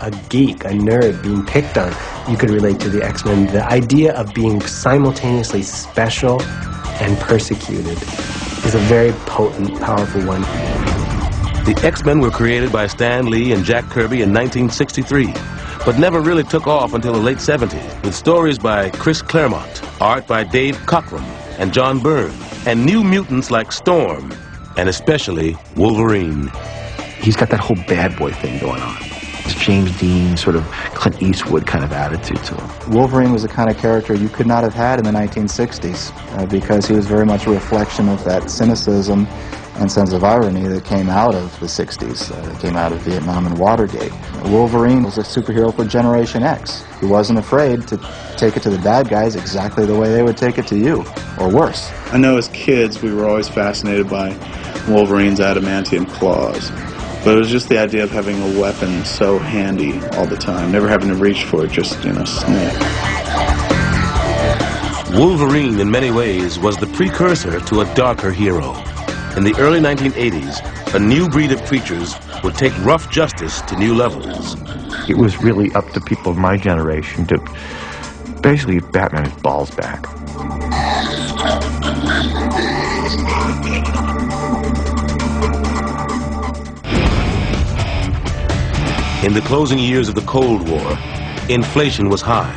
a geek, a nerd being picked on, you could relate to the X-Men. The idea of being simultaneously special and persecuted is a very potent, powerful one. The X-Men were created by Stan Lee and Jack Kirby in 1963, but never really took off until the late 70s, with stories by Chris Claremont, art by Dave Cockrum and John Byrne, and new mutants like Storm, and especially Wolverine. He's got that whole bad boy thing going on. It's James Dean, sort of Clint Eastwood kind of attitude to him. Wolverine was the kind of character you could not have had in the 1960s because he was very much a reflection of that cynicism and sense of irony that came out of the 60s, that came out of Vietnam and Watergate. Wolverine was a superhero for Generation X. He wasn't afraid to take it to the bad guys exactly the way they would take it to you, or worse. I know as kids we were always fascinated by Wolverine's adamantium claws. But it was just the idea of having a weapon so handy all the time, never having to reach for it, just, sniff. Wolverine, in many ways, was the precursor to a darker hero. In the early 1980s, a new breed of creatures would take rough justice to new levels. It was really up to people of my generation to basically get Batman's balls back. In the closing years of the Cold War, inflation was high.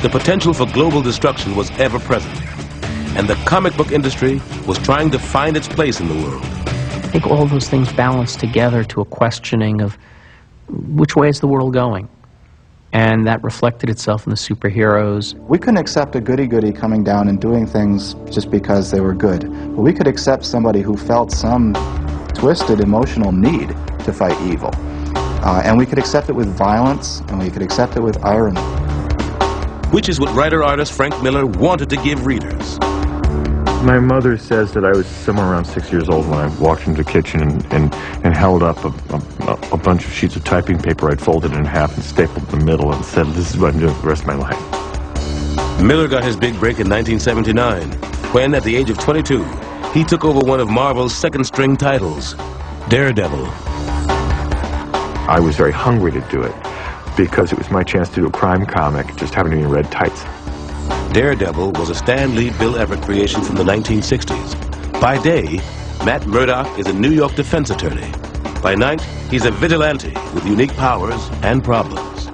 The potential for global destruction was ever present. And the comic book industry was trying to find its place in the world. I think all those things balanced together to a questioning of which way is the world going? And that reflected itself in the superheroes. We couldn't accept a goody-goody coming down and doing things just because they were good. But we could accept somebody who felt some twisted emotional need to fight evil. And we could accept it with violence, and we could accept it with irony. Which is what writer-artist Frank Miller wanted to give readers. My mother says that I was somewhere around 6 years old when I walked into the kitchen and held up a bunch of sheets of typing paper I'd folded in half and stapled in the middle and said, "This is what I'm doing for the rest of my life." Miller got his big break in 1979, when, at the age of 22, he took over one of Marvel's second-string titles, Daredevil. I was very hungry to do it because it was my chance to do a crime comic, just having to be in red tights. Daredevil was a Stan Lee, Bill Everett creation from the 1960s. By day, Matt Murdock is a New York defense attorney. By night, he's a vigilante with unique powers and problems.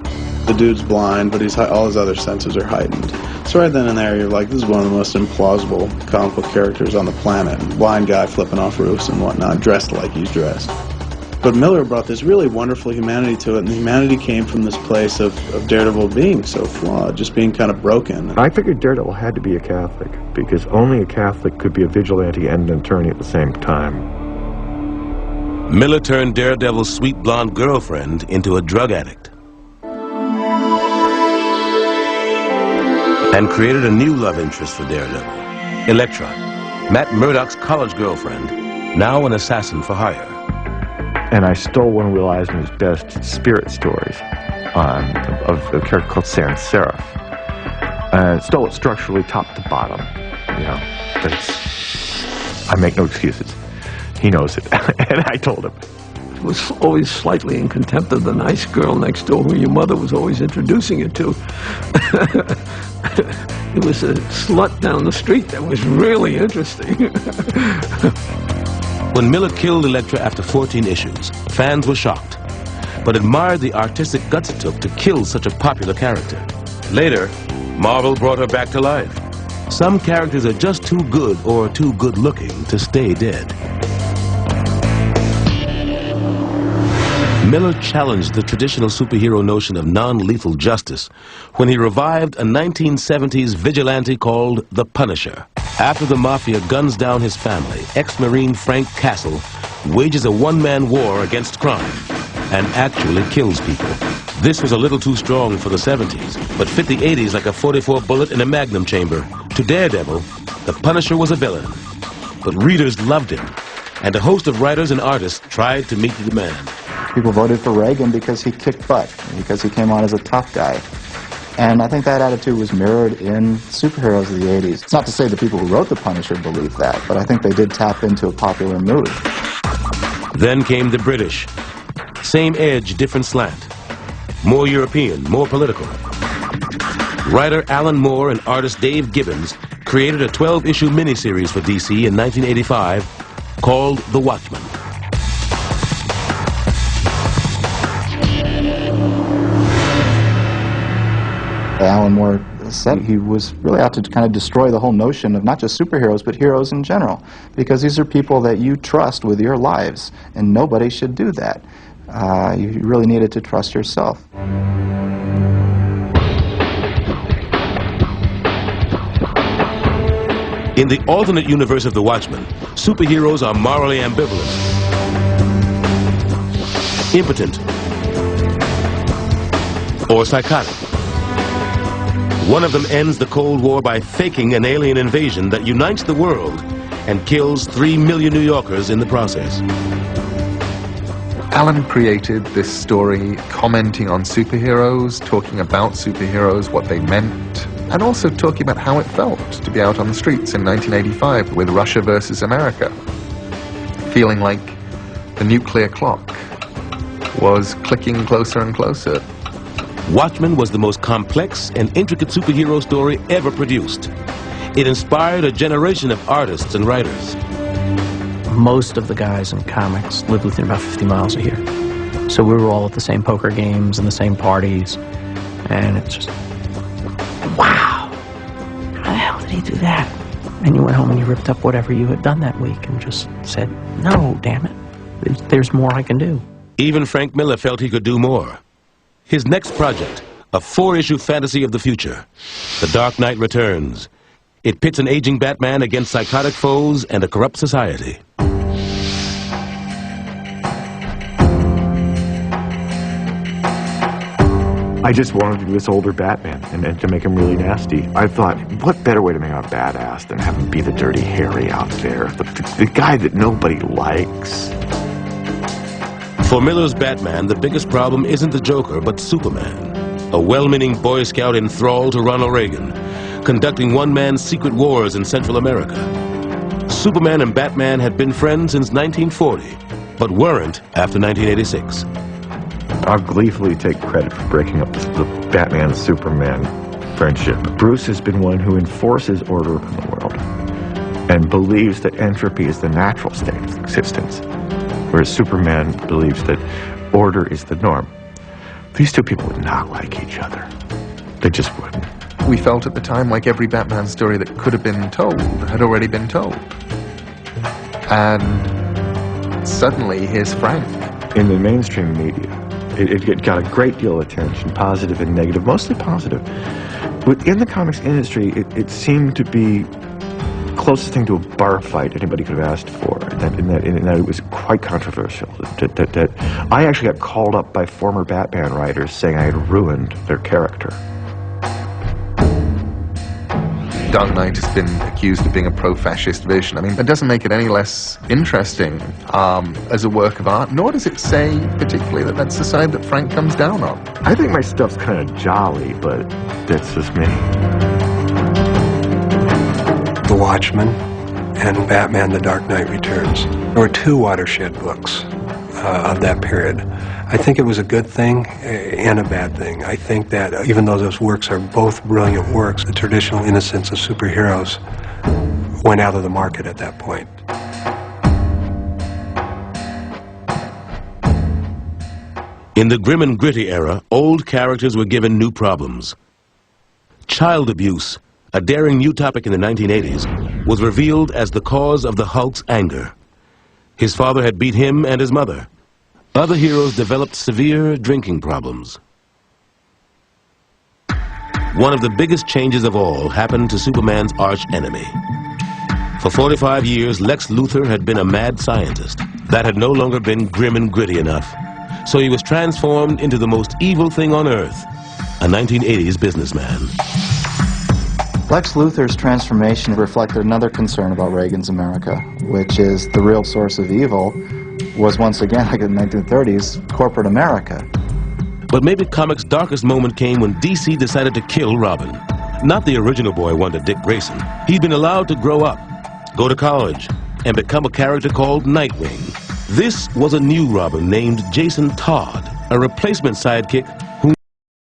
The dude's blind, but all his other senses are heightened. So right then and there, you're like, this is one of the most implausible comic book characters on the planet. Blind guy flipping off roofs and whatnot, dressed like he's dressed. But Miller brought this really wonderful humanity to it, and the humanity came from this place of Daredevil being so flawed, just being kind of broken. I figured Daredevil had to be a Catholic, because only a Catholic could be a vigilante and an attorney at the same time. Miller turned Daredevil's sweet blonde girlfriend into a drug addict. And created a new love interest for Daredevil, Elektra, Matt Murdock's college girlfriend, now an assassin for hire. And I stole one of Will Eisner's best spirit stories of a character called Sans Serif. Stole it structurally top to bottom, but I make no excuses. He knows it, and I told him. I was always slightly in contempt of the nice girl next door who your mother was always introducing you to. It was a slut down the street that was really interesting. When Miller killed Elektra after 14 issues, fans were shocked, but admired the artistic guts it took to kill such a popular character. Later, Marvel brought her back to life. Some characters are just too good or too good-looking to stay dead. Miller challenged the traditional superhero notion of non-lethal justice when he revived a 1970s vigilante called the Punisher. After the Mafia guns down his family, ex-Marine Frank Castle wages a one-man war against crime and actually kills people. This was a little too strong for the 70s, but fit the 80s like a .44 bullet in a magnum chamber. To Daredevil, the Punisher was a villain, but readers loved him, and a host of writers and artists tried to meet the demand. People voted for Reagan because he kicked butt, because he came on as a tough guy. And I think that attitude was mirrored in superheroes of the 80s. It's not to say the people who wrote The Punisher believed that, but I think they did tap into a popular mood. Then came the British. Same edge, different slant. more European, more political. Writer Alan Moore and artist Dave Gibbons created a 12-issue miniseries for DC in 1985 called The Watchmen. Alan Moore said he was really out to kind of destroy the whole notion of not just superheroes, but heroes in general, because these are people that you trust with your lives, and nobody should do that. You really needed to trust yourself. In the alternate universe of The Watchmen, superheroes are morally ambivalent, impotent, or psychotic. One of them ends the Cold War by faking an alien invasion that unites the world and kills 3 million New Yorkers in the process. Alan created this story commenting on superheroes, talking about superheroes, what they meant, and also talking about how it felt to be out on the streets in 1985 with Russia versus America, feeling like the nuclear clock was clicking closer and closer. Watchmen was the most complex and intricate superhero story ever produced. It inspired a generation of artists and writers. Most of the guys in comics lived within about 50 miles of here. So we were all at the same poker games and the same parties. And it's just, wow, how the hell did he do that? And you went home and you ripped up whatever you had done that week and just said, no, damn it, there's more I can do. Even Frank Miller felt he could do more. His next project, a 4-issue fantasy of the future, The Dark Knight Returns. It pits an aging Batman against psychotic foes and a corrupt society. I just wanted to do this older Batman and to make him really nasty. I thought, what better way to make him a badass than have him be the Dirty Harry out there, the guy that nobody likes. For Miller's Batman, the biggest problem isn't the Joker, but Superman, a well-meaning Boy Scout in thrall to Ronald Reagan, conducting one-man's secret wars in Central America. Superman and Batman had been friends since 1940, but weren't after 1986. I'll gleefully take credit for breaking up the Batman-Superman friendship. Bruce has been one who enforces order in the world and believes that entropy is the natural state of existence, whereas Superman believes that order is the norm. These two people would not like each other. They just wouldn't. We felt at the time like every Batman story that could have been told had already been told. And suddenly, here's Frank. In the mainstream media, it got a great deal of attention, positive and negative, mostly positive. Within the comics industry, it seemed to be closest thing to a bar fight anybody could have asked for, in that it was quite controversial. That I actually got called up by former Batman writers saying I had ruined their character. Dark Knight has been accused of being a pro-fascist vision. I mean, that doesn't make it any less interesting as a work of art, nor does it say particularly that that's the side that Frank comes down on. I think my stuff's kind of jolly, but that's just me. The Watchmen and Batman: The Dark Knight Returns. There were two watershed books of that period. I think it was a good thing and a bad thing. I think that even though those works are both brilliant works, the traditional innocence of superheroes went out of the market at that point. In the grim and gritty era, old characters were given new problems. Child abuse, a daring new topic in the 1980s, was revealed as the cause of the Hulk's anger. His father had beat him and his mother. Other heroes developed severe drinking problems. One of the biggest changes of all happened to Superman's arch-enemy. For 45 years, Lex Luthor had been a mad scientist. That had no longer been grim and gritty enough. So he was transformed into the most evil thing on Earth, a 1980s businessman. Lex Luthor's transformation reflected another concern about Reagan's America, which is the real source of evil was once again, like in the 1930s, corporate America. But maybe comics' darkest moment came when DC decided to kill Robin. Not the original boy wonder Dick Grayson. He'd been allowed to grow up, go to college, and become a character called Nightwing. This was a new Robin named Jason Todd, a replacement sidekick